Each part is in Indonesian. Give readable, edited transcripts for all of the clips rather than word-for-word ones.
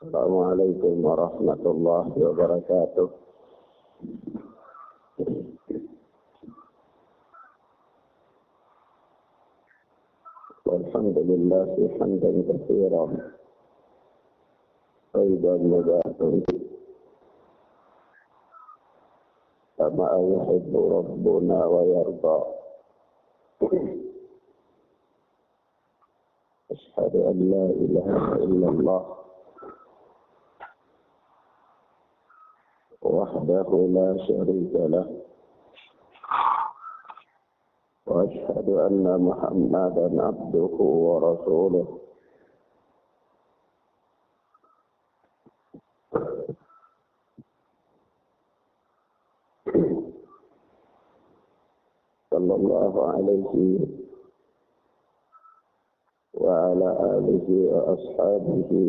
Assalamualaikum warahmatullahi wabarakatuh. Alhamdulillah hamdan katsiran tayyiban mubarakan kama yuhibbu rabbuna wa yarda. Asyhadu an la ilaha illallah wahdahu la syarika lah wa asyhadu anna Muhammadan abduhu wa rasuluh. Sallallahu alaihi wa ala alihi wa ashabihi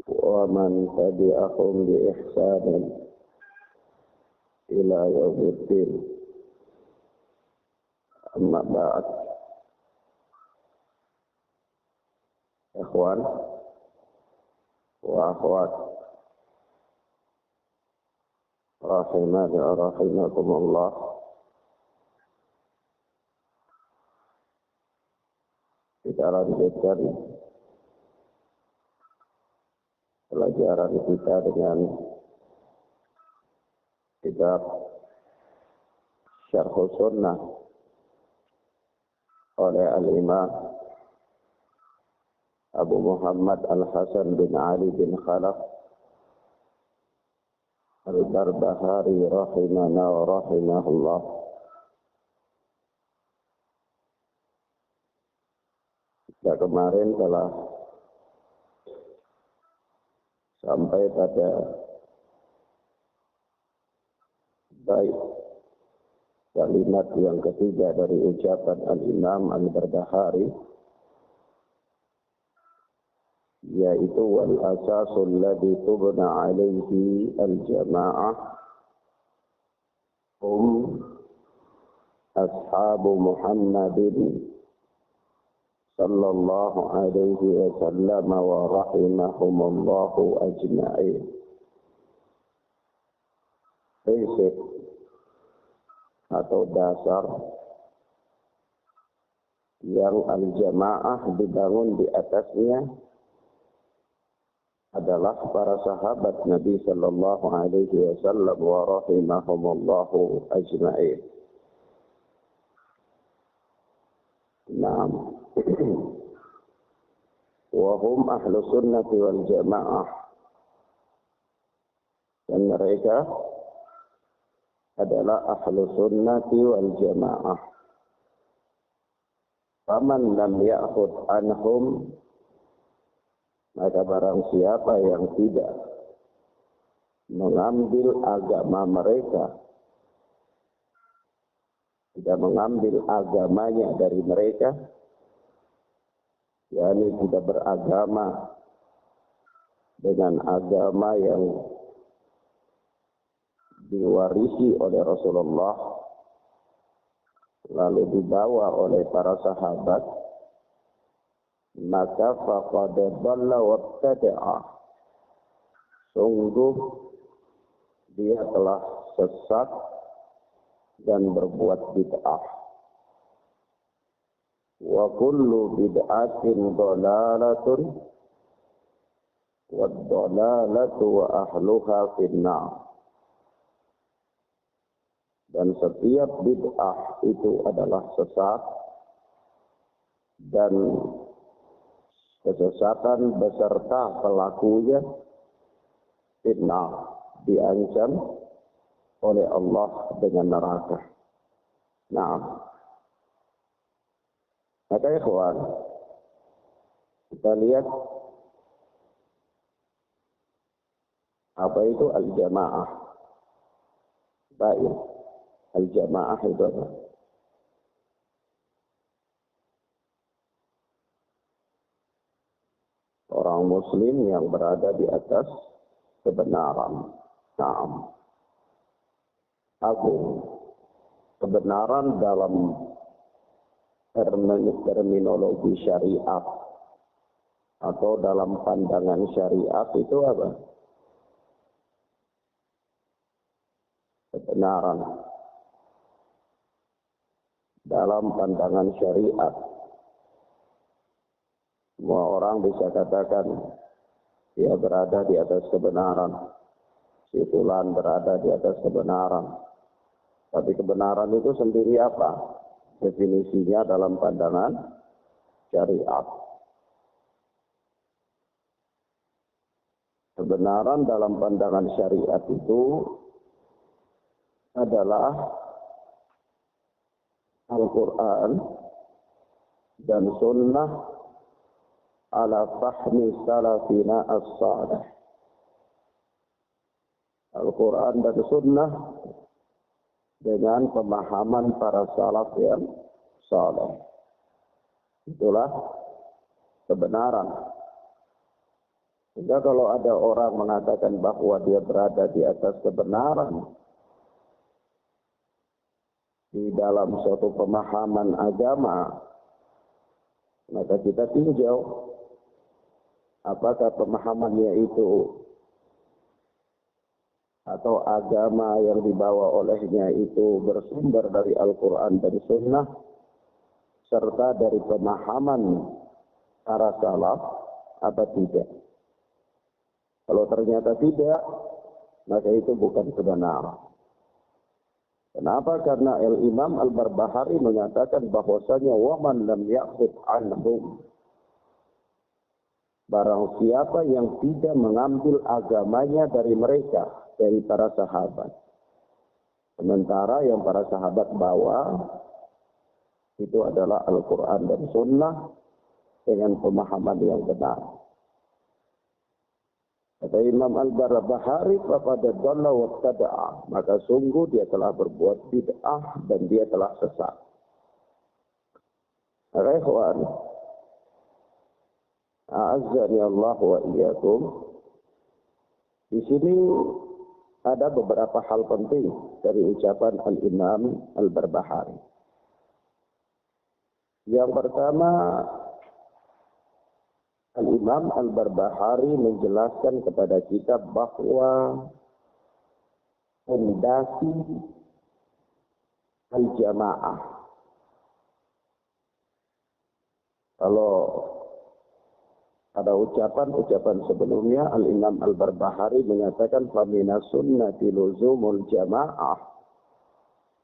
wa man tabi'ahum bi ihsanin ila yaumiddin. Amma ba'd. Ikhwan wa akhwat rahimani wa rahimakumullah. Kita lanjutkan pelajaran kita dengan kitab Syarh Sunnah oleh Al-Imam Abu Muhammad Al-Hasan bin Ali bin Khalaf Al-Barbahari rahimana wa rahimahullah. Kita kemarin telah sampai pada baik kalimat yang ketiga dari ucapan Al-Imam Al-Barbahari, yaitu wal asasul ladzi tubna alaihi al-jamaah ashabu Muhammadin sallallahu alaihi wasallam wa rahimahumullahu ajma'in. Prinsip atau dasar yang al-jamaah dibangun di atasnya adalah para sahabat Nabi sallallahu alaihi wasallam wa rahimahumullahu ajma'in. Naam. Wa hum ahlu sunnati wal jamaah. Dan mereka adalah ahlu sunnati wal jamaah. Faman lam ya'khud anhum, maka barang siapa yang tidak mengambil agama mereka, tidak mengambil agamanya dari mereka, yakni tidak beragama dengan agama yang diwarisi oleh Rasulullah lalu dibawa oleh para sahabat, maka faqad dhalla wabtada'a, sungguh dia telah sesat dan berbuat bid'ah. Wa kullu bid'atin dhalalatun wa dhalalatu wa ahluha finnar. Dan setiap bid'ah itu adalah sesat, dan kesesatan beserta pelakunya finnar, diancam oleh Allah dengan neraka. Nah, maka ikhwan, kita lihat apa itu al-jamaah. Baik, al-jamaah itu apa? Orang muslim yang berada di atas kebenaran. Naam. Agung. Kebenaran dalam terminologi syariat atau dalam pandangan syariat itu apa? Kebenaran. Dalam pandangan syariat, semua orang bisa katakan dia berada di atas kebenaran. Si fulan berada di atas kebenaran. Tapi kebenaran itu sendiri apa? Definisinya dalam pandangan syariat. Kebenaran dalam pandangan syariat itu adalah Al-Quran dan Sunnah ala fahmi salafina as-salih. Al-Quran dan Sunnah dengan pemahaman para salaf yang saleh. Itulah kebenaran. Sehingga kalau ada orang mengatakan bahwa dia berada di atas kebenaran di dalam suatu pemahaman agama, maka kita tinjau apakah pemahamannya itu atau agama yang dibawa olehnya itu bersumber dari Al-Quran dan Sunnah serta dari pemahaman para salaf atau tidak. Kalau ternyata tidak, maka itu bukan kebenaran. Kenapa? Karena Imam Al-Barbahari menyatakan bahwasanya waman lam ya'khudh anhum, barang siapa yang tidak mengambil agamanya dari mereka, dari para sahabat. Sementara yang para sahabat bawa itu adalah Al-Quran dan Sunnah dengan pemahaman yang benar. Kata Imam Al-Barbahari, kepada dhalla wa tada'a, maka sungguh dia telah berbuat bid'ah dan dia telah sesat. Ikhwan, a'azzani Allah wa iyyakum. Di sini ada beberapa hal penting dari ucapan Al-Imam Al-Barbahari. Yang pertama, Al-Imam Al-Barbahari menjelaskan kepada kita bahwa fondasi al-jamaah. Kalau ada ucapan sebelumnya, Al-Imam Al-Barbahari menyatakan famina sunnati luzumul jamaah.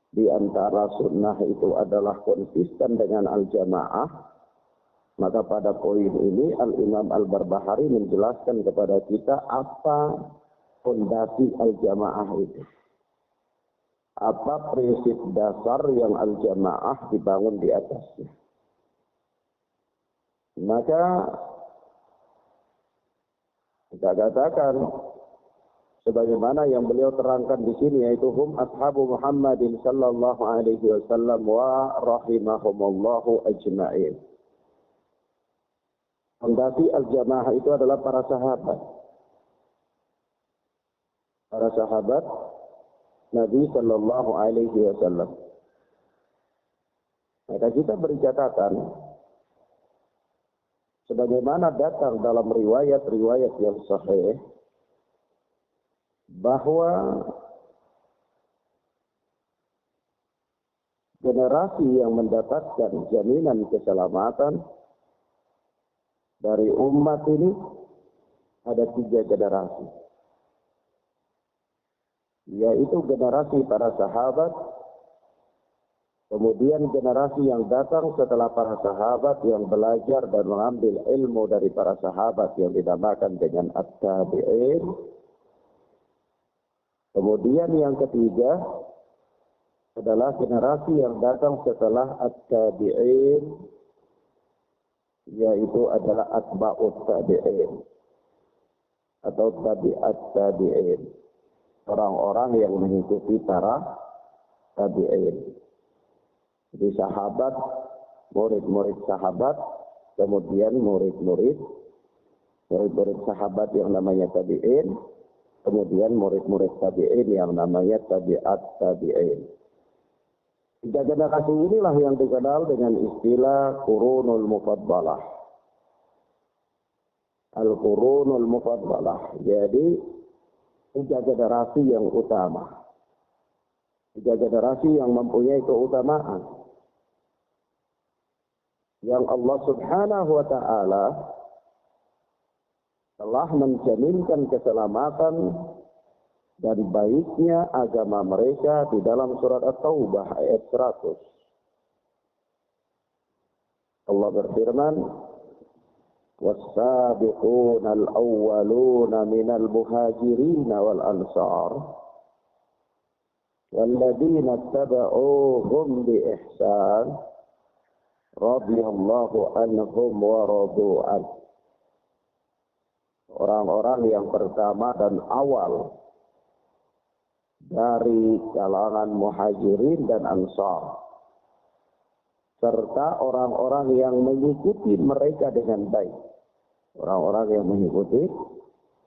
Di antara sunnah itu adalah konsisten dengan al-jamaah. Maka pada poin ini Al-Imam Al-Barbahari menjelaskan kepada kita apa fondasi al-jamaah itu. Apa prinsip dasar yang al-jamaah dibangun di atasnya. Maka kita katakan sebagaimana yang beliau terangkan di sini, yaitu hum ashabu Muhammadin sallallahu alaihi wasallam wa rahimahumullahu ajma'in. Fondasi al-jamaah itu adalah para sahabat. Para sahabat Nabi sallallahu alaihi wasallam. Maka kita beri catatan sebagaimana datang dalam riwayat-riwayat yang sahih bahwa generasi yang mendapatkan jaminan keselamatan dari umat ini ada 3 generasi, yaitu generasi para sahabat, kemudian generasi yang datang setelah para sahabat yang belajar dan mengambil ilmu dari para sahabat yang dinamakan dengan at-tabi'in. Kemudian yang ketiga adalah generasi yang datang setelah at-tabi'in, yaitu adalah atba'ut tabi'in atau tabi'at tabi'in, orang-orang yang mengikuti para tabi'in. Jadi sahabat, murid-murid sahabat, kemudian murid-murid sahabat yang namanya tabi'in, kemudian murid-murid tabi'in yang namanya tabi'at tabi'in. 3 generasi inilah yang dikenal dengan istilah qurunul mufaddalah. Al-Qurunul Mufaddalah. Jadi 3 generasi yang utama. 3 generasi yang mempunyai keutamaan. Yang Allah Subhanahu wa ta'ala telah menjaminkan keselamatan dan baiknya agama mereka di dalam surat At-Taubah ayat 100. Allah berfirman, وَالسَّابِقُونَ الْأَوَّلُونَ مِنَ الْمُهَاجِرِينَ وَالْأَنصَارِ وَالَّذِينَ اتَّبَعُوهُمْ بِإِحْسَانٍ رَضِيَ اللَّهُ عَنْهُمْ وَرَضُوا عَنْهُ. Orang-orang yang pertama dan awal dari kalangan muhajirin dan ansar, serta orang-orang yang mengikuti mereka dengan baik. Orang-orang yang mengikuti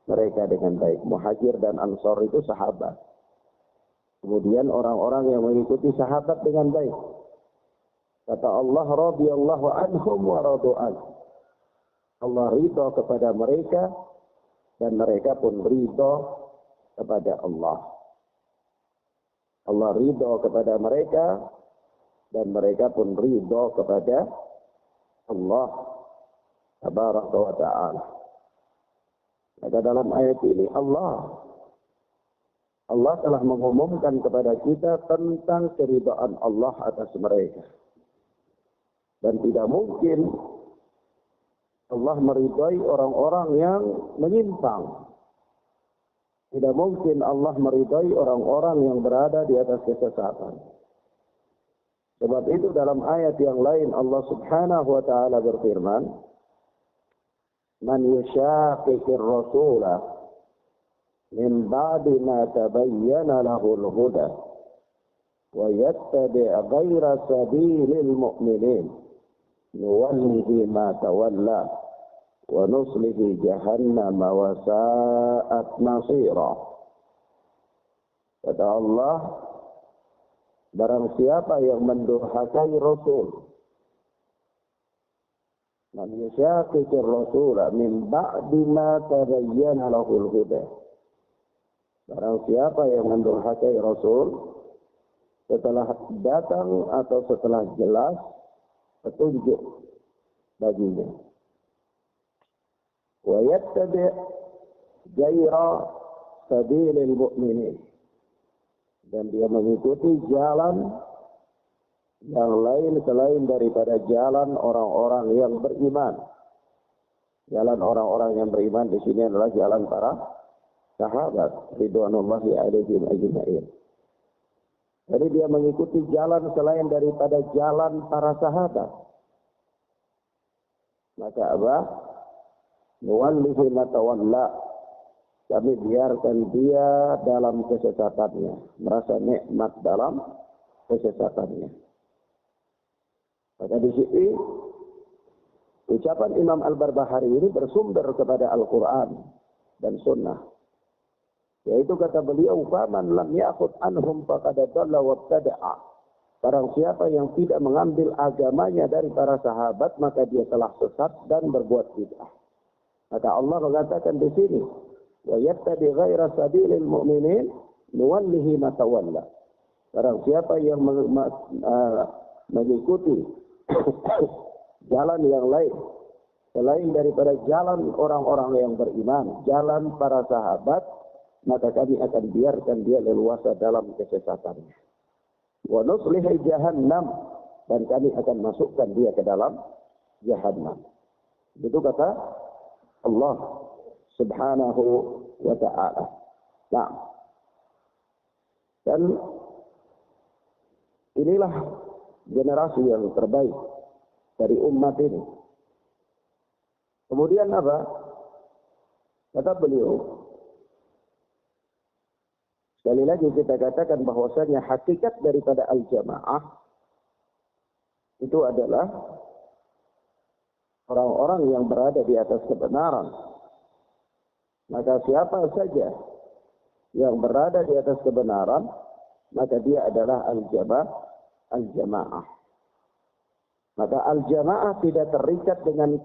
mereka dengan baik. Muhajir dan ansar itu sahabat. Kemudian orang-orang yang mengikuti sahabat dengan baik. Kata Allah, radhiyallahu anhum wa radu anhu. Allah ridha kepada mereka dan mereka pun ridha kepada Allah. Allah ridha kepada mereka dan mereka pun ridha kepada Allah tabaraka wa ta'ala. Maka dalam ayat ini Allah telah mengumumkan kepada kita tentang keridhaan Allah atas mereka. Dan tidak mungkin Allah meridai orang-orang yang menyimpang. Tidak mungkin Allah meridai orang-orang yang berada di atas kesesatan. Sebab itu dalam ayat yang lain Allah Subhanahu wa ta'ala berfirman, "Man yushaqiqir rasula min ba'di ma tabayyana lahul huda wa yattabi' ghayra sabilil mu'minin nuwallihi ma tawalla wa nuslihi jahannam wa sa'at masira." Kata Allah, barang siapa yang mendurhakai Rasul, man yushaqiqir rasula min ba'di ma tabayyana lahul huda. Barang siapa yang mendurhakai Rasul setelah datang atau setelah jelas petunjuk baginya. Wa yattabi' ghayra sabilil mu'minin. Dan dia mengikuti jalan yang lain selain daripada jalan orang-orang yang beriman. Jalan orang-orang yang beriman di sini adalah jalan para sahabat ridwanullahi alaihim ajma'in. Jadi dia mengikuti jalan selain daripada jalan para sahabat. Maka apa? Nuwallihi ma tawalla. Kami biarkan dia dalam kesesatannya, merasa nikmat dalam kesesatannya. Maka di sini ucapan Imam Al-Barbahari ini bersumber kepada Al-Quran dan Sunnah. Yaitu kata beliau, "Faman lam ya'khud anhum faqad dhalla wabtada'a." Barang siapa yang tidak mengambil agamanya dari para sahabat, maka dia telah sesat dan berbuat bid'ah. Maka Allah mengatakan di sini, "Wa yattabi ghaira sabilil mu'minin nuwallihi ma tawalla." Barang siapa yang mengikuti jalan yang lain selain daripada jalan orang-orang yang beriman, jalan para sahabat, maka kami akan biarkan dia leluasa dalam kesesatannya. Wa nuslihi jahannam, dan kami akan masukkan dia ke dalam jahannam. Itu kata Allah Subhanahu wa ta'ala. Nah, dan inilah generasi yang terbaik dari umat ini. Kemudian apa? Kata beliau, sekali lagi kita katakan bahwasanya hakikat daripada al-jamaah itu adalah orang-orang yang berada di atas kebenaran. Maka siapa saja yang berada di atas kebenaran, maka dia adalah al-jamaah. Maka al-jamaah tidak terikat dengan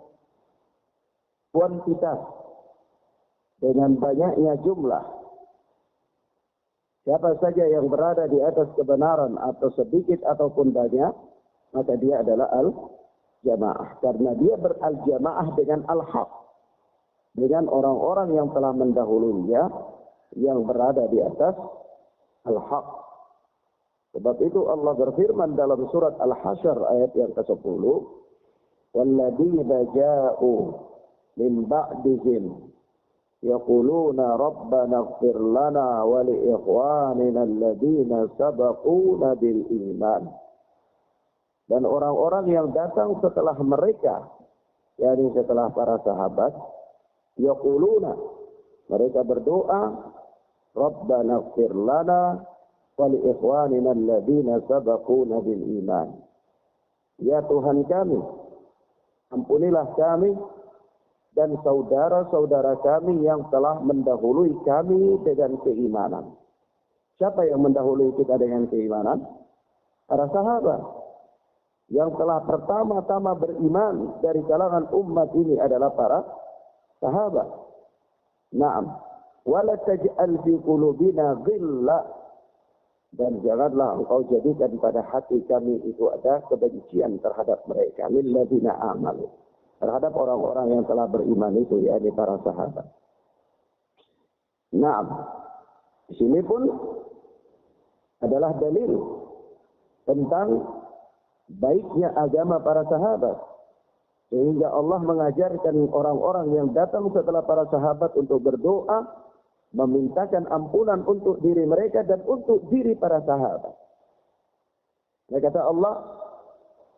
kuantitas, dengan banyaknya jumlah. Siapa saja yang berada di atas kebenaran atau sedikit ataupun banyak, maka dia adalah al-jamaah. Karena dia beral-jamaah dengan al-haq. Dengan orang-orang yang telah mendahulunya, yang berada di atas al-haq. Sebab itu Allah berfirman dalam surat Al-Hasyr ayat yang ke-10. وَالَّذِينَ جَاءُوا مِنْ بَعْدِهِمْ يَقُولُونَ رَبَّنَا اغْفِرْ لَنَا وَلِإِخْوَانِنَا الَّذِينَ سَبَقُونَا بِالْإِيمَانِ. Dan orang-orang yang datang setelah mereka, yakni setelah para sahabat, yaquluna, mereka berdoa, Rabbana ighfir lana wa li ikhwanina alladhina sabaquna bil iman. Ya Tuhan kami, ampunilah kami dan saudara-saudara kami yang telah mendahului kami dengan keimanan. Siapa yang mendahului kita dengan keimanan? Para sahabat. Yang telah pertama-tama beriman dari kalangan umat ini adalah para sahabat. Naam. Wala taj'al fi qulubina ghilla, dan janganlah engkau jadikan pada hati kami itu ada kebencian terhadap mereka, lilladzina amanu, terhadap orang-orang yang telah beriman itu, yakni para sahabat. Naam. Di sini pun adalah dalil tentang baiknya agama para sahabat. Sehingga Allah mengajarkan orang-orang yang datang setelah para sahabat untuk berdoa, memintakan ampunan untuk diri mereka dan untuk diri para sahabat. Dan kata Allah,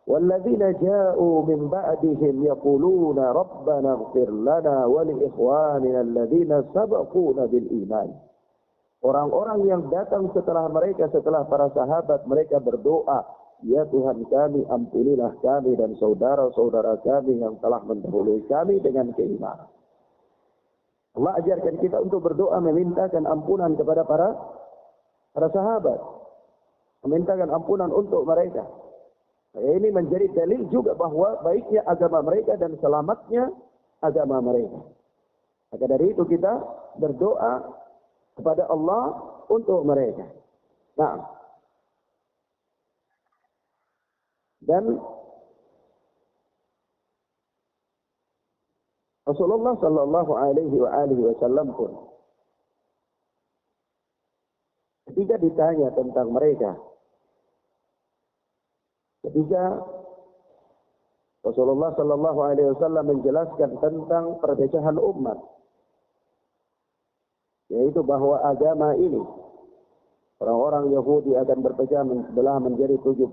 وَالَّذِينَ جَاءُوا مِنْ بَعْدِهِمْ يَقُولُونَ رَبَّنَا اغْفِرْ لَنَا وَلِإِخْوَانِنَا الَّذِينَ سَبَقُونَا بِالْإِيمَانِ. Orang-orang yang datang setelah mereka, setelah para sahabat, mereka berdoa, ya Tuhan kami, ampunilah kami dan saudara-saudara kami yang telah mendahului kami dengan keimanan. Allah ajarkan kita untuk berdoa memintakan ampunan kepada para sahabat. Memintakan ampunan untuk mereka. Ini menjadi dalil juga bahwa baiknya agama mereka dan selamatnya agama mereka. Maka dari itu kita berdoa kepada Allah untuk mereka. Nah, dan Rasulullah sallallahu alaihi wasallam pun ketika ditanya tentang mereka, ketika Rasulullah sallallahu alaihi wasallam menjelaskan tentang perpecahan umat, yaitu bahwa agama ini orang-orang Yahudi akan berpecah belah menjadi 71,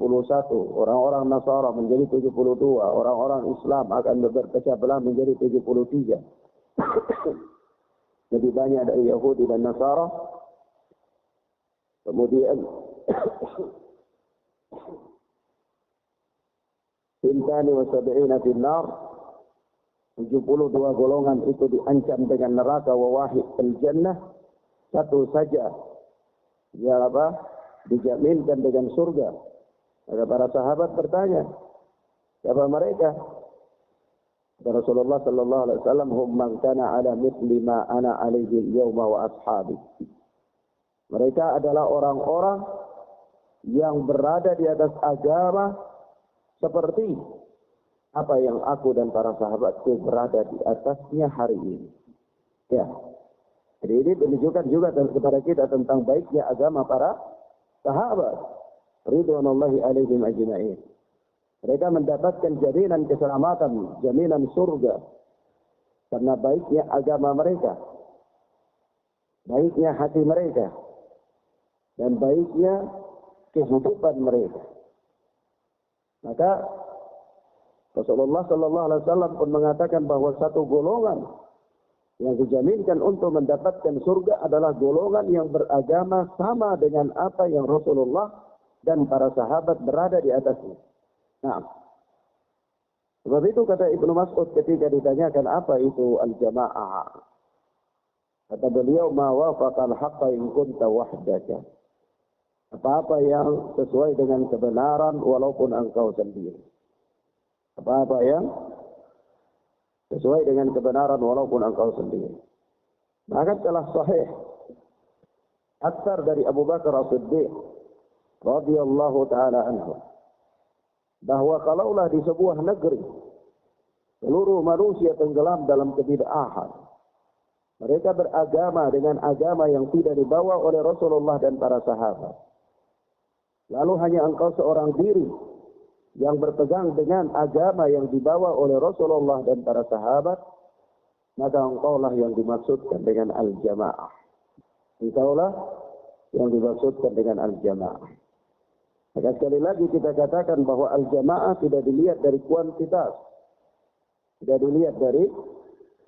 orang-orang Nasara menjadi 72, orang-orang Islam akan berpecah belah menjadi 73. Lebih banyak dari Yahudi dan Nasara. Kemudian Sintani wa sab'ina finnar, 72 golongan itu diancam dengan neraka, wa wahid al-jannah, satu saja ya dijaminkan dengan surga. Maka para sahabat bertanya, siapa mereka? Rasulullah sallallahu alaihi wasallam, hum man kana ala mithli ma ana alaihi al-yawma wa ashabi. Mereka adalah orang-orang yang berada di atas agama seperti apa yang aku dan para sahabatku berada di atasnya hari ini. Ya. Jadi ini menunjukkan juga kepada kita tentang baiknya agama para sahabat. Ridwanullahi alaihim ajma'in. Mereka mendapatkan jaminan keselamatan, jaminan surga. Karena baiknya agama mereka. Baiknya hati mereka. Dan baiknya kehidupan mereka. Maka Rasulullah sallallahu alaihi wasallam pun mengatakan bahwa satu golongan yang dijaminkan untuk mendapatkan surga adalah golongan yang beragama sama dengan apa yang Rasulullah dan para sahabat berada di atasnya. Nah, sebab itu kata Ibnu Mas'ud ketika ditanyakan apa itu al-jamaah, kata beliau, ma wafaqal haqqa in kunta wahdaka. Apa-apa yang sesuai dengan kebenaran walaupun engkau sendiri. Apa-apa yang sesuai dengan kebenaran walaupun engkau sendiri. Maka telah sahih atsar dari Abu Bakar As-Siddiq radhiyallahu taala anhu bahwa kalaulah di sebuah negeri seluruh manusia tenggelam dalam kebid'ahan, mereka beragama dengan agama yang tidak dibawa oleh Rasulullah dan para sahabat, lalu hanya engkau seorang diri yang berpegang dengan agama yang dibawa oleh Rasulullah dan para sahabat, maka engkaulah yang dimaksudkan dengan al-jamaah. Engkaulah yang dimaksudkan dengan al-jamaah. Maka sekali lagi kita katakan bahwa al-jamaah tidak dilihat dari kuantitas. Tidak dilihat dari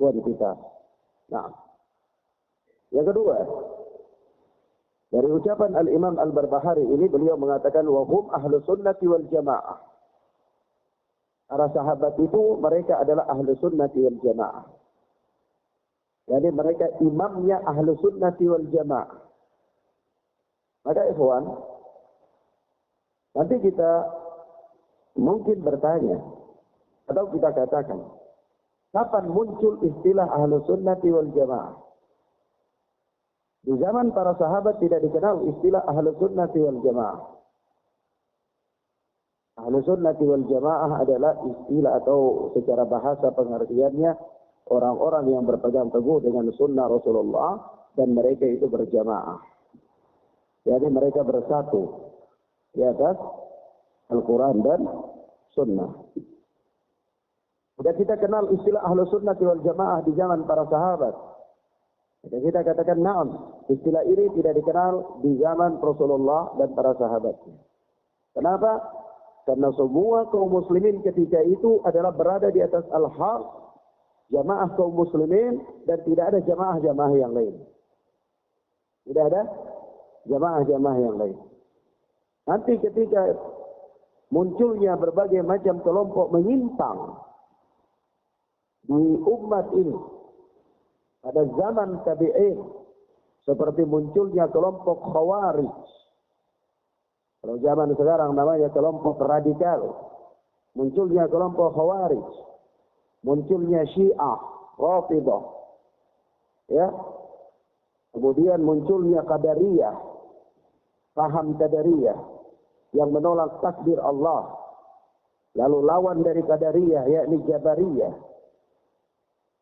kuantitas. Nah, yang kedua, dari ucapan Al-Imam Al-Barbahari ini beliau mengatakan wahum ahlu sunnati wal jamaah. Para sahabat itu mereka adalah ahlu sunnati wal jamaah. Jadi mereka imamnya ahlu sunnati wal jamaah. Maka ikhwan, nanti kita mungkin bertanya atau kita katakan, kapan muncul istilah ahlu sunnati wal jamaah? Di zaman para sahabat tidak dikenal istilah ahlu sunnati wal jamaah. Ahlu sunnati wal jamaah adalah istilah atau secara bahasa pengertiannya orang-orang yang berpegang teguh dengan sunnah Rasulullah dan mereka itu berjamaah. Jadi mereka bersatu di atas Al-Quran dan sunnah. Sudah kita kenal istilah ahlu sunnati wal jamaah di zaman para sahabat. Jadi kita katakan na'am, istilah ini tidak dikenal di zaman Rasulullah dan para sahabatnya. Kenapa? Karena semua kaum muslimin ketika itu adalah berada di atas al-haq, jamaah kaum muslimin, dan tidak ada jamaah-jamaah yang lain. Tidak ada jamaah-jamaah yang lain. Nanti ketika munculnya berbagai macam kelompok menyimpang di umat ini, pada zaman tabi'in, seperti munculnya kelompok khawarij. Kalau zaman sekarang namanya kelompok radikal. Munculnya kelompok khawarij. Munculnya syiah, rafidah. Ya. Kemudian munculnya qadariyah. Paham qadariyah. Yang menolak takdir Allah. Lalu lawan dari qadariyah, yakni jabariyah.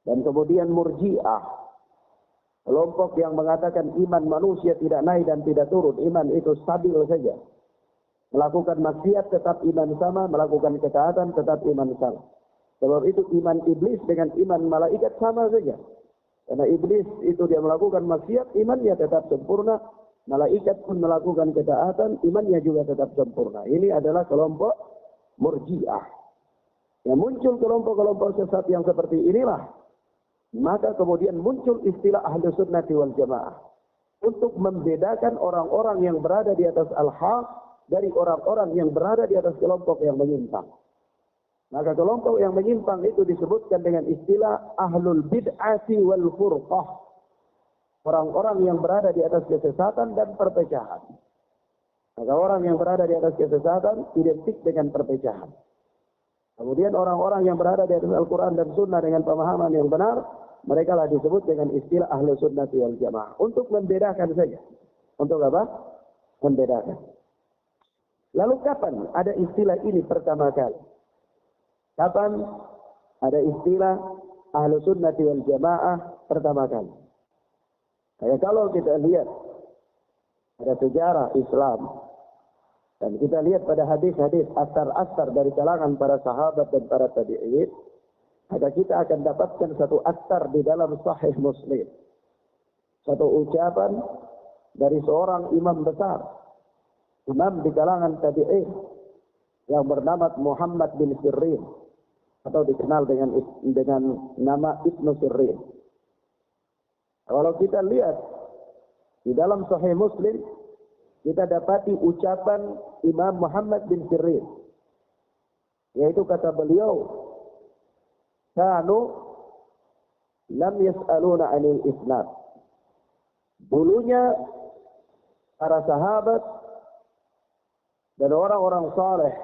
Dan kemudian murji'ah. Kelompok yang mengatakan iman manusia tidak naik dan tidak turun. Iman itu stabil saja. Melakukan maksiat tetap iman sama, melakukan ketaatan tetap iman sama. Sebab itu iman iblis dengan iman malaikat sama saja. Karena iblis itu dia melakukan maksiat, imannya tetap sempurna. Malaikat pun melakukan ketaatan, imannya juga tetap sempurna. Ini adalah kelompok murji'ah. Yang muncul kelompok-kelompok sesat yang seperti inilah, maka kemudian muncul istilah ahlu sunnati wal jamaah. Untuk membedakan orang-orang yang berada di atas al-haq dari orang-orang yang berada di atas kelompok yang menyimpang. Maka kelompok yang menyimpang itu disebutkan dengan istilah ahlul bid'ati wal furqah. Orang-orang yang berada di atas kesesatan dan perpecahan. Maka orang yang berada di atas kesesatan identik dengan perpecahan. Kemudian orang-orang yang berada di atas Al-Quran dan Sunnah dengan pemahaman yang benar, mereka lah disebut dengan istilah ahlu sunnati wal jamaah. Untuk membedakan saja. Untuk apa? Membedakan. Lalu kapan ada istilah ini pertama kali? Kapan ada istilah ahlu sunnati wal jamaah pertama kali? Kayak kalau kita lihat pada sejarah Islam, dan kita lihat pada hadis-hadis asar-asar dari kalangan para sahabat dan para tabi'in, maka kita akan dapatkan satu asar di dalam Sahih Muslim. Satu ucapan dari seorang imam besar, imam di kalangan tabi'in, yang bernama Muhammad bin Sirin, atau dikenal dengan nama Ibnu Sirin. Kalau kita lihat di dalam Sahih Muslim, kita dapati ucapan Imam Muhammad bin Sirin, yaitu kata beliau, kanu lam yas'aluna 'anil isnad. Dulunya para sahabat dan orang-orang saleh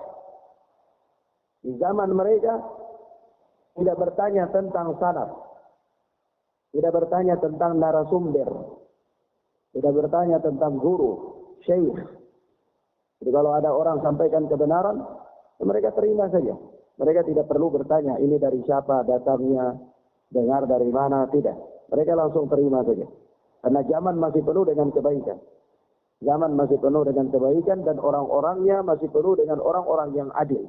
di zaman mereka tidak bertanya tentang sanad, tidak bertanya tentang narasumber, tidak bertanya tentang guru, syekh. Jadi kalau ada orang sampaikan kebenaran, mereka terima saja. Mereka tidak perlu bertanya, ini dari siapa datangnya, dengar dari mana, tidak. Mereka langsung terima saja. Karena zaman masih penuh dengan kebaikan. Zaman masih penuh dengan kebaikan dan orang-orangnya masih penuh dengan orang-orang yang adil.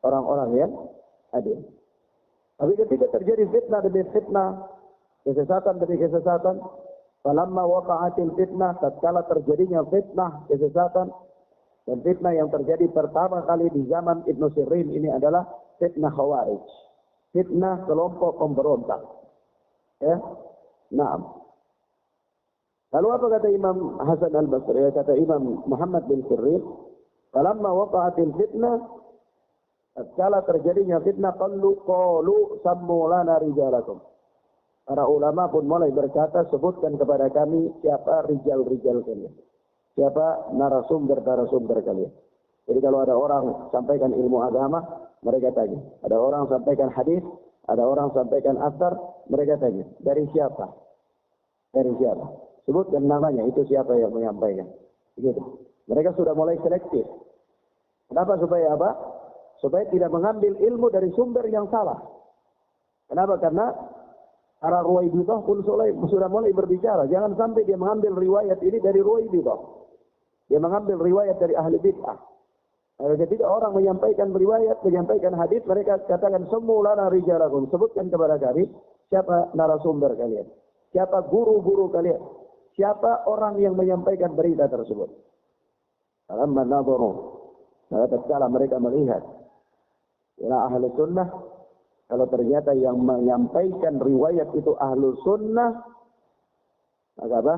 Orang-orang yang adil. Tapi ketika terjadi fitnah demi fitnah, kesesatan demi kesesatan, falamma waqa'atil fitnah, tatkala terjadinya fitnah, kesesatan, dan fitnah yang terjadi pertama kali di zaman Ibnu Sirin ini adalah fitnah Khawarij. Fitnah kelompok pemberontak. Ya. Naam. Lalu apa kata Imam Hasan al-Basri? Kata Imam Muhammad bin Sirin, falamma waqa'atil fitnah, tatkala terjadinya fitnah, qalu sammu lana rijalakum. Para ulama pun mulai berkata, sebutkan kepada kami siapa rijal-rijal kalian. Siapa narasumber-narasumber kalian. Jadi kalau ada orang sampaikan ilmu agama, mereka tanya. Ada orang sampaikan hadis, ada orang sampaikan asar, mereka tanya. Dari siapa? Dari siapa? Sebutkan namanya, itu siapa yang menyampaikan. Begitu. Mereka sudah mulai selektif. Kenapa? Supaya apa? Supaya tidak mengambil ilmu dari sumber yang salah. Kenapa? Karena para Ruwaibidah pun sudah mulai berbicara. Jangan sampai dia mengambil riwayat ini dari Ruwaibidah. Dia mengambil riwayat dari ahli bid'ah. Ketika orang menyampaikan riwayat, menyampaikan hadis, mereka katakan semulana rijalakum. Sebutkan kepada kami siapa narasumber kalian, siapa guru-guru kalian, siapa orang yang menyampaikan berita tersebut. Falamma nadharu, maka tatkala mereka melihat ila ahli sunnah, kalau ternyata yang menyampaikan riwayat itu ahlu sunnah, maka apa?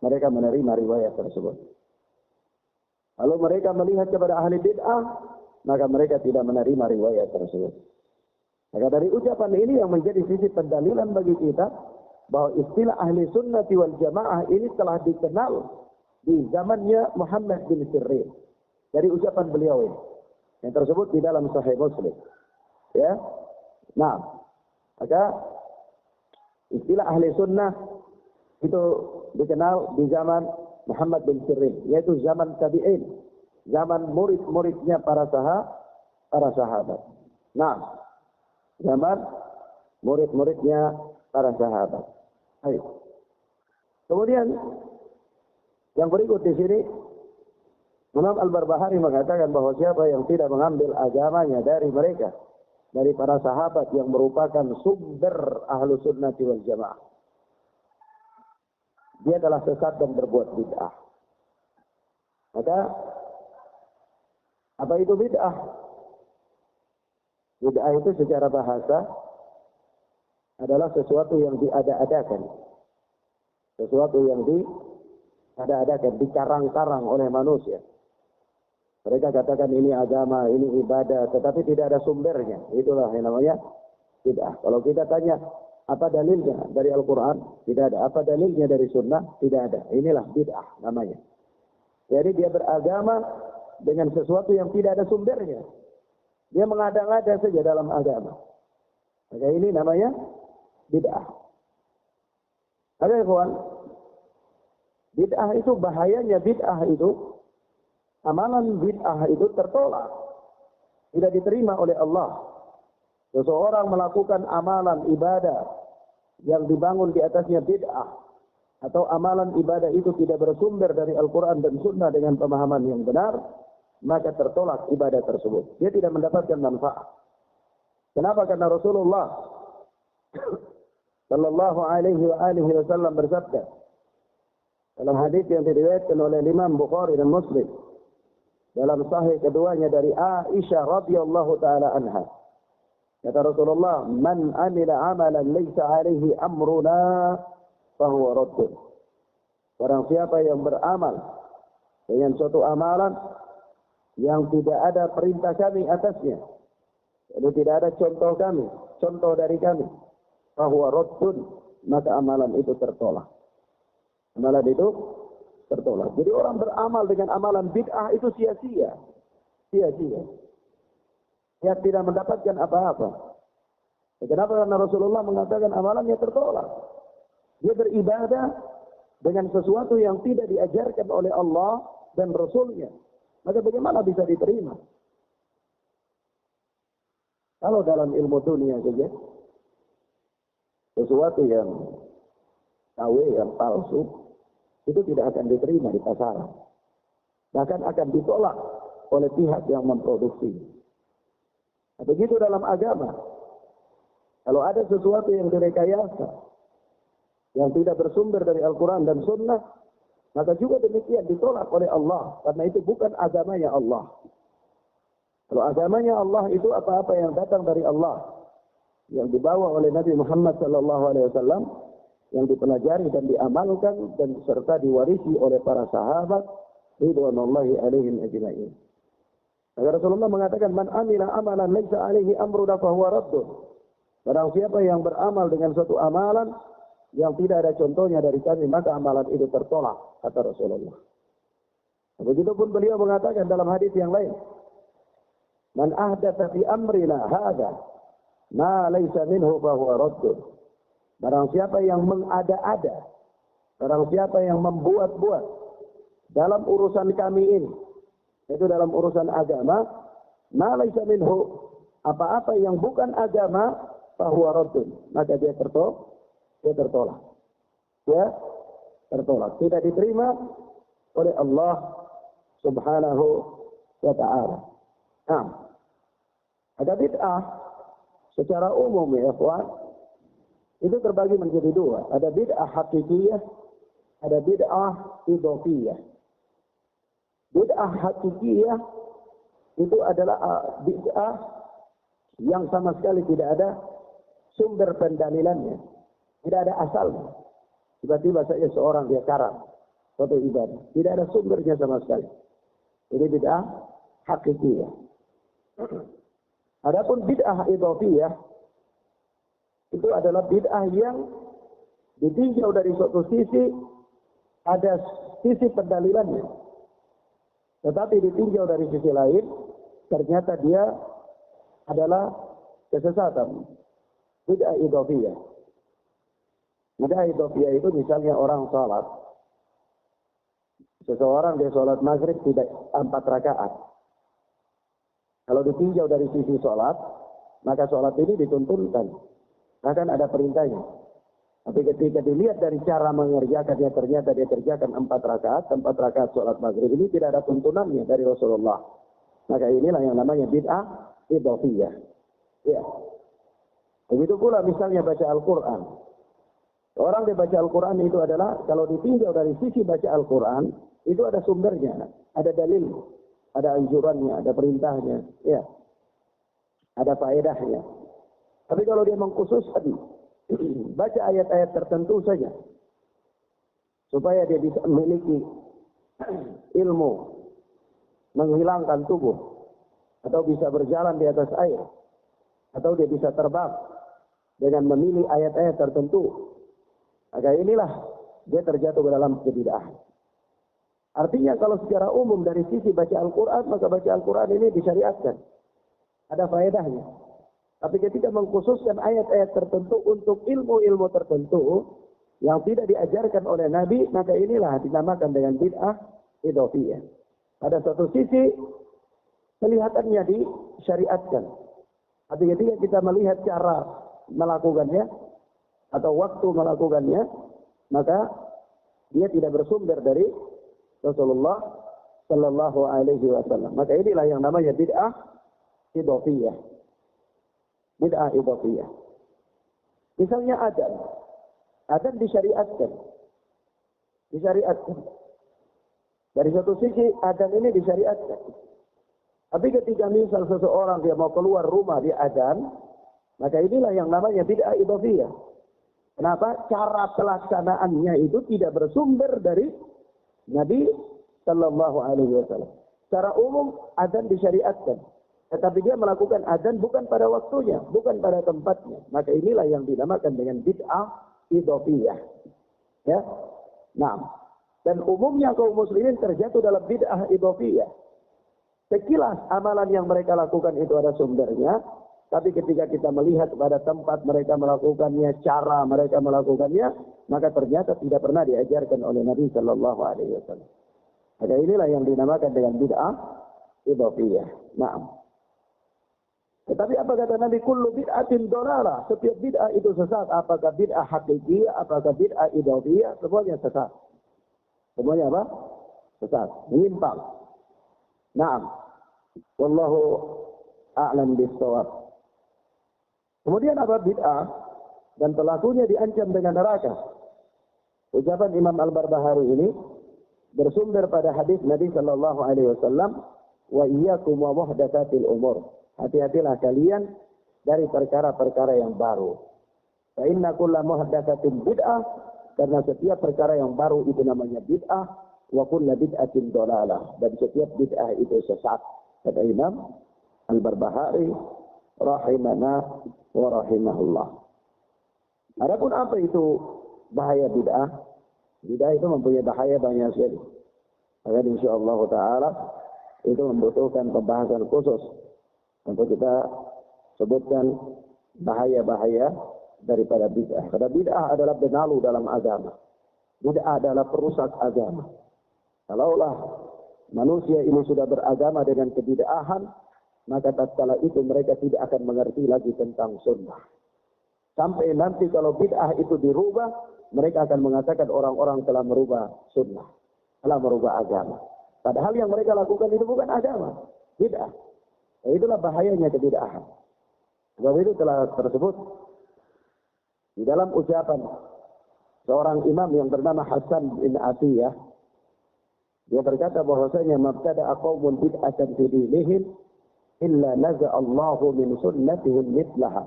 Mereka menerima riwayat tersebut. Kalau mereka melihat kepada ahli bid'ah, maka mereka tidak menerima riwayat tersebut. Maka dari ucapan ini yang menjadi sisi pendalilan bagi kita, bahwa istilah ahli sunnati wal jamaah ini telah dikenal di zamannya Muhammad bin Sirin. Dari ucapan beliau ini. Yang tersebut di dalam Sahih Muslim. Ya. Nah, maka istilah ahli sunnah itu dikenal di zaman Muhammad bin Sirin, yaitu zaman tabi'in, zaman murid-muridnya para sahabat. Nah, zaman murid-muridnya para sahabat. Baik. Kemudian yang berikut di sini, Imam Al-Barbahari mengatakan bahwa siapa yang tidak mengambil agamanya dari mereka, dari para sahabat yang merupakan sumber ahlu sunnati wal jamaah, dia adalah sesat dan berbuat bid'ah. Maka, apa itu bid'ah? Bid'ah itu secara bahasa adalah sesuatu yang diada-adakan. Sesuatu yang diada-adakan, dikarang-karang oleh manusia. Mereka katakan ini agama, ini ibadah, tetapi tidak ada sumbernya. Itulah yang namanya bid'ah. Kalau kita tanya, apa dalilnya dari Al-Quran? Tidak ada. Apa dalilnya dari Sunnah? Tidak ada. Inilah bid'ah namanya. Jadi dia beragama dengan sesuatu yang tidak ada sumbernya. Dia mengada-ngada saja dalam agama. Maka ini namanya bid'ah. Ada kawan? Bid'ah itu bahayanya bid'ah itu, amalan bid'ah itu tertolak. Tidak diterima oleh Allah. Seseorang melakukan amalan ibadah yang dibangun di atasnya bid'ah, atau amalan ibadah itu tidak bersumber dari Al-Quran dan Sunnah dengan pemahaman yang benar, maka tertolak ibadah tersebut. Dia tidak mendapatkan manfaat. Kenapa? Karena Rasulullah Sallallahu alaihi wasallam bersabda dalam hadis yang diriwayatkan oleh Imam Bukhari dan Muslim, dalam sahih keduanya dari Aisyah radhiyallahu taala anha. Kata Rasulullah, "Man amila amalan laysa alaihi amruna fahuwa raddun." Orang siapa yang beramal dengan suatu amalan yang tidak ada perintah kami atasnya, jadi tidak ada contoh dari kami, fahuwa raddun, maka amalan itu tertolak. Amalan itu tertolak. Jadi orang beramal dengan amalan bid'ah itu sia-sia. Sia-sia. Dia tidak mendapatkan apa-apa. Kenapa? Karena Rasulullah mengatakan amalannya tertolak. Dia beribadah dengan sesuatu yang tidak diajarkan oleh Allah dan Rasulnya. Maka bagaimana bisa diterima? Kalau dalam ilmu dunia saja, sesuatu yang KW, yang palsu, itu tidak akan diterima di pasaran. Bahkan akan ditolak oleh pihak yang memproduksi. Begitu dalam agama. Kalau ada sesuatu yang direkayasa, yang tidak bersumber dari Al-Quran dan Sunnah, maka juga demikian ditolak oleh Allah. Karena itu bukan agamanya Allah. Kalau agamanya Allah itu apa-apa yang datang dari Allah, yang dibawa oleh Nabi Muhammad SAW, yang dipelajari dan diamalkan dan serta diwarisi oleh para sahabat ridwanullahi alaihim ajma'in. Maka Rasulullah mengatakan, man amila amalan laisa alaihi amruna fahuwa raddun. Barang siapa yang beramal dengan suatu amalan yang tidak ada contohnya dari kami, maka amalan itu tertolak, kata Rasulullah. Begitupun beliau mengatakan dalam hadis yang lain, man ahdatsa fi amrina hadza ma laisa minhu fahuwa raddun. Barang siapa yang mengada-ada, barang siapa yang membuat-buat dalam urusan kami ini, itu dalam urusan agama, ma laisa minhu, apa-apa yang bukan agama, fahuwa raddun, maka dia tertolak. Ya, tertolak. Tidak diterima oleh Allah Subhanahu wa ta'ala. Nah, ada bid'ah secara umum ya, ikhwan. Itu terbagi menjadi dua. Ada bid'ah hakikiyah, ada bid'ah idhofiyah. Bid'ah hakikiyah itu adalah bid'ah yang sama sekali tidak ada sumber pendalilannya. Tidak ada asalnya. Tiba-tiba saja seorang dia karang suatu ibadah. Tidak ada sumbernya sama sekali. Ini bid'ah hakikiyah. Adapun bid'ah idhofiyah itu adalah bid'ah yang ditinjau dari suatu sisi, ada sisi pendalilannya. Tetapi ditinjau dari sisi lain, ternyata dia adalah kesesatan. Bid'ah idhofiyah. Bid'ah idhofiyah itu misalnya orang sholat. Seseorang dia sholat maghrib tidak 4 rakaat. Kalau ditinjau dari sisi sholat, maka sholat ini dituntunkan. Bahkan ada perintahnya. Tapi ketika dilihat dari cara mengerjakannya, ternyata dia kerjakan 4 rakaat, 4 rakaat sholat maghrib ini tidak ada tuntunannya dari Rasulullah. Maka inilah yang namanya bid'ah idhofiyah. Ya. Begitu pula misalnya baca Al-Quran. Orang yang baca Al-Quran itu adalah, kalau ditinjau dari sisi baca Al-Quran, itu ada sumbernya, ada dalil, ada anjurannya, ada perintahnya, ya, ada faedahnya. Tapi kalau dia mengkhususkan baca ayat-ayat tertentu saja, supaya dia bisa memiliki ilmu, menghilangkan tubuh, atau bisa berjalan di atas air, atau dia bisa terbang dengan memilih ayat-ayat tertentu, maka inilah dia terjatuh ke dalam kebid'ahan. Artinya kalau secara umum dari sisi baca Al-Quran, maka baca Al-Quran ini disyariatkan. Ada faedahnya. Tapi ketika mengkhususkan ayat-ayat tertentu untuk ilmu-ilmu tertentu yang tidak diajarkan oleh Nabi, maka inilah dinamakan dengan bid'ah idhofiyah. Pada satu sisi, kelihatannya disyariatkan. Tapi ketika kita melihat cara melakukannya, atau waktu melakukannya, maka dia tidak bersumber dari Rasulullah Sallallahu Alaihi Wasallam. Maka inilah yang namanya bid'ah idhofiyah. Bid'ah idhofiyah. Misalnya adzan disyariatkan. Disyariatkan. Dari satu sisi adzan ini disyariatkan. Tapi ketika misal seseorang dia mau keluar rumah dia adzan, maka inilah yang namanya bid'ah idhofiyah. Kenapa? Cara pelaksanaannya itu tidak bersumber dari Nabi Sallallahu Alaihi Wasallam. Secara umum adzan disyariatkan, tetapi dia melakukan adzan bukan pada waktunya, bukan pada tempatnya. Maka inilah yang dinamakan dengan bid'ah idhofiyah. Ya, nah, dan umumnya kaum muslimin terjatuh dalam bid'ah idhofiyah. Sekilas amalan yang mereka lakukan itu ada sumbernya, Tapi ketika kita melihat pada tempat mereka melakukannya, cara mereka melakukannya, maka ternyata tidak pernah diajarkan oleh Nabi Shallallahu Alaihi Wasallam. Maka inilah yang dinamakan dengan bid'ah idhafiyah. Naam. Tetapi apa kata Nabi? Kullu bid'atin dolalah. Setiap bid'ah itu sesat. Apakah bid'ah hakikiyah, apakah bid'ah idhafiyah, semuanya sesat. Semuanya apa? Sesat. Menyimpang. Naam. Wallahu a'lam bis-shawab. Kemudian apa bid'ah? Dan pelakunya diancam dengan neraka. Ucapan Imam Al-Barbahari ini bersumber pada hadis Nabi Shallallahu Alaihi Wasallam, wa iyyakum wa muhdatsatil umur. Hati-hatilah kalian dari perkara-perkara yang baru. Fa inna kulla muhdatsatin bid'ah, karena setiap perkara yang baru itu namanya bid'ah, wa kulla bid'atin dhalalah, dan setiap bid'ah itu sesat. Kata Imam Al-Barbahari rahimana wa rahimahullah. Adapun apa itu bahaya bid'ah? Bid'ah itu mempunyai bahaya banyak sekali. Maka insyaallah taala itu membutuhkan pembahasan khusus untuk kita sebutkan bahaya-bahaya daripada bid'ah. Karena bid'ah adalah benalu dalam agama. Bid'ah adalah perusak agama. Kalaulah manusia ini sudah beragama dengan kebid'ahan, maka tatkala itu mereka tidak akan mengerti lagi tentang sunnah. Sampai nanti kalau bid'ah itu dirubah, mereka akan mengatakan orang-orang telah merubah sunnah, telah merubah agama. Padahal yang mereka lakukan itu bukan agama, bid'ah. Nah, itulah bahayanya kebid'ahan. Sebab itu telah tersebut di dalam ucapan seorang imam yang bernama Hasan bin Atiyah. Dia berkata bahwasanya mabtada'a qaumun bid'atan fi dinihim illa naza'allahu min sunnatihim mithlaha.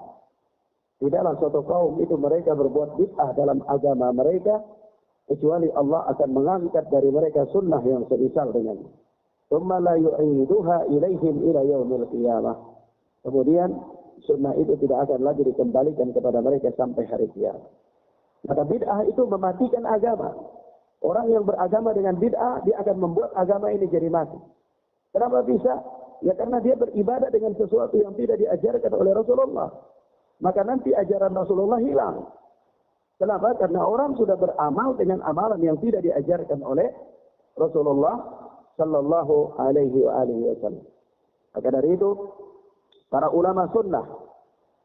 Tidaklah suatu kaum itu mereka berbuat bid'ah dalam agama mereka, kecuali Allah akan mengangkat dari mereka sunnah yang semisal dengannya. Tsumma la yu'iduha ilaihim ila yaumil qiyamah. Kemudian sunnah itu tidak akan lagi dikembalikan kepada mereka sampai hari kiamat. Maka bid'ah itu mematikan agama. Orang yang beragama dengan bid'ah, dia akan membuat agama ini jadi mati. Kenapa bisa? Ya karena dia beribadah dengan sesuatu yang tidak diajarkan oleh Rasulullah. Maka nanti ajaran Rasulullah hilang. Kenapa? Karena orang sudah beramal dengan amalan yang tidak diajarkan oleh Rasulullah Sallallahu Alaihi Wasallam. Maka dari itu, para ulama sunnah,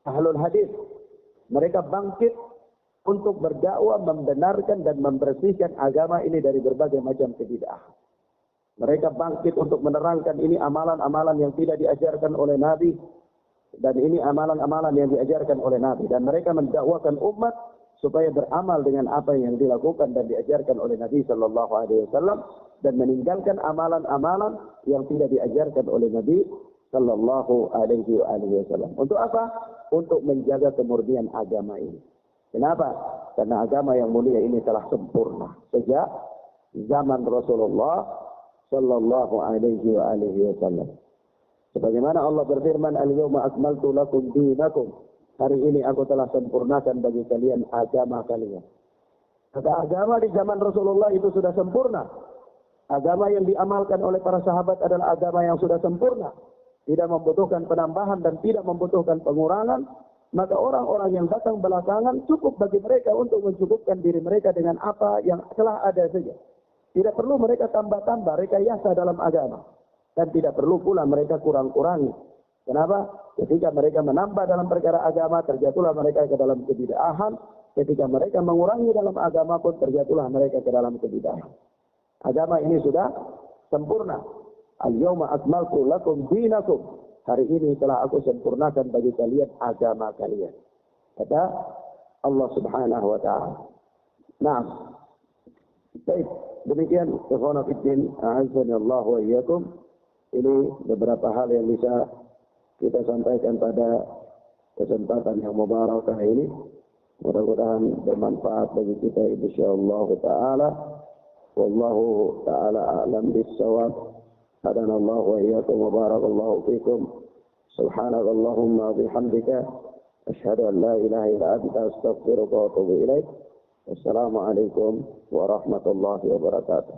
ahlul hadis, mereka bangkit untuk berdakwah, membenarkan dan membersihkan agama ini dari berbagai macam kebid'ahan. Mereka bangkit untuk menerangkan ini amalan-amalan yang tidak diajarkan oleh Nabi, dan ini amalan-amalan yang diajarkan oleh Nabi. Dan mereka mendakwakan umat supaya beramal dengan apa yang dilakukan dan diajarkan oleh Nabi Sallallahu Alaihi Wasallam, dan meninggalkan amalan-amalan yang tidak diajarkan oleh Nabi Sallallahu Alaihi Wasallam. Untuk apa? Untuk menjaga kemurnian agama ini. Kenapa? Karena agama yang mulia ini telah sempurna sejak zaman Rasulullah Sallallahu Alaihi Wasallam. Sebagaimana Allah berfirman, "Al-yawma akmaltu lakum dinakum." Hari ini aku telah sempurnakan bagi kalian agama kalian. Kata agama di zaman Rasulullah itu sudah sempurna. Agama yang diamalkan oleh para sahabat adalah agama yang sudah sempurna. Tidak membutuhkan penambahan dan tidak membutuhkan pengurangan. Maka orang-orang yang datang belakangan cukup bagi mereka untuk mencukupkan diri mereka dengan apa yang telah ada saja. Tidak perlu mereka tambah-tambah, rekayasa dalam agama. Dan tidak perlu pula mereka kurang-kurangi. Kenapa? Ketika mereka menambah dalam perkara agama, terjatuhlah mereka ke dalam kebid'ahan. Ketika mereka mengurangi dalam agama pun, terjatuhlah mereka ke dalam kebid'ahan. Agama ini sudah sempurna. Al-yawma akmaltu lakum dinakum. Hari ini telah aku sempurnakan bagi kalian agama kalian. Kata Allah Subhanahu wa ta'ala. Nah, baik. Demikian, ikhwan fillah, a'azzani Allah wa iyyakum. Ini beberapa hal yang bisa kita sampaikan pada kesempatan yang mubarakah ini. Mudah-mudahan bermanfaat bagi kita insyaallah taala. Wallahu taala a'lam bis-shawab. Hadana Allah wa iyyakum wa barakallahu fikum. Subhanakallahumma bihamdika asyhadu an la ilaha illa anta astaghfiruka wa atubu ilaik. Wassalamu alaikum warahmatullahi wabarakatuh.